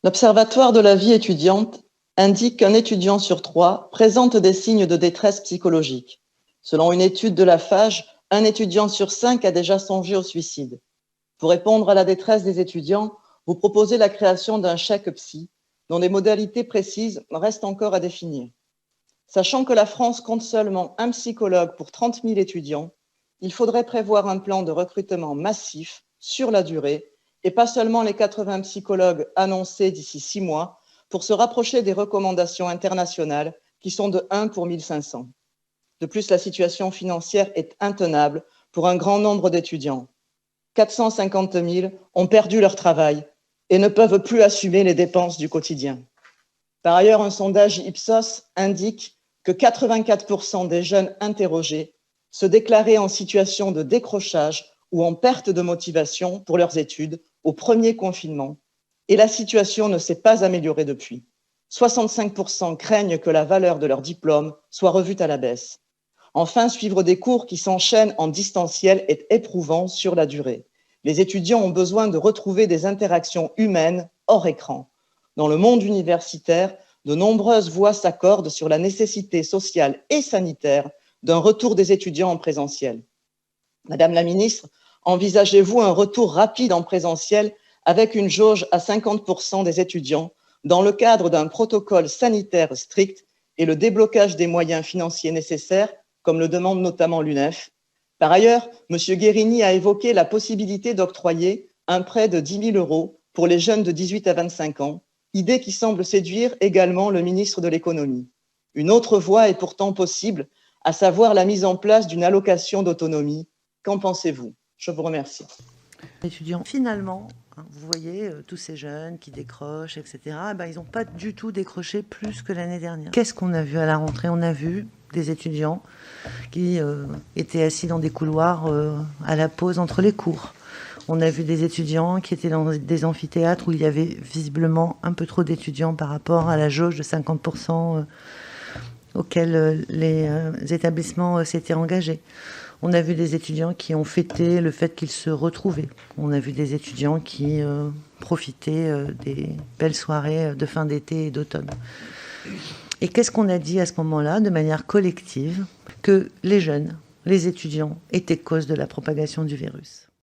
L'Observatoire de la vie étudiante indique qu'un étudiant sur 3 présente des signes de détresse psychologique. Selon une étude de la FAGE, un étudiant sur 5 a déjà songé au suicide. Pour répondre à la détresse des étudiants, vous proposez la création d'un chèque psy, dont les modalités précises restent encore à définir. Sachant que la France compte seulement un psychologue pour 30 000 étudiants, il faudrait prévoir un plan de recrutement massif sur la durée et pas seulement les 80 psychologues annoncés d'ici 6 mois pour se rapprocher des recommandations internationales qui sont de 1 pour 1500. De plus, la situation financière est intenable pour un grand nombre d'étudiants. 450 000 ont perdu leur travail et ne peuvent plus assumer les dépenses du quotidien. Par ailleurs, un sondage Ipsos indique que 84% des jeunes interrogés se déclaraient en situation de décrochage ou en perte de motivation pour leurs études au premier confinement, et la situation ne s'est pas améliorée depuis. 65% craignent que la valeur de leur diplôme soit revue à la baisse. Enfin, suivre des cours qui s'enchaînent en distanciel est éprouvant sur la durée. Les étudiants ont besoin de retrouver des interactions humaines hors écran. Dans le monde universitaire, de nombreuses voix s'accordent sur la nécessité sociale et sanitaire d'un retour des étudiants en présentiel. Madame la ministre, envisagez-vous un retour rapide en présentiel avec une jauge à 50% des étudiants dans le cadre d'un protocole sanitaire strict et le déblocage des moyens financiers nécessaires, comme le demande notamment l'UNEF? Par ailleurs, M. Guérini a évoqué la possibilité d'octroyer un prêt de 10 000 € pour les jeunes de 18 à 25 ans, idée qui semble séduire également le ministre de l'Économie. Une autre voie est pourtant possible, à savoir la mise en place d'une allocation d'autonomie. Qu'en pensez-vous? Je vous remercie. Étudiants, finalement, vous voyez, tous ces jeunes qui décrochent, etc., ils n'ont pas du tout décroché plus que l'année dernière. Qu'est-ce qu'on a vu à la rentrée? On a vu des étudiants qui étaient assis dans des couloirs à la pause entre les cours. On a vu des étudiants qui étaient dans des amphithéâtres où il y avait visiblement un peu trop d'étudiants par rapport à la jauge de 50% auquel les établissements s'étaient engagés. On a vu des étudiants qui ont fêté le fait qu'ils se retrouvaient. On a vu des étudiants qui profitaient des belles soirées de fin d'été et d'automne. Et qu'est-ce qu'on a dit à ce moment-là, de manière collective? Que les jeunes, les étudiants, étaient cause de la propagation du virus.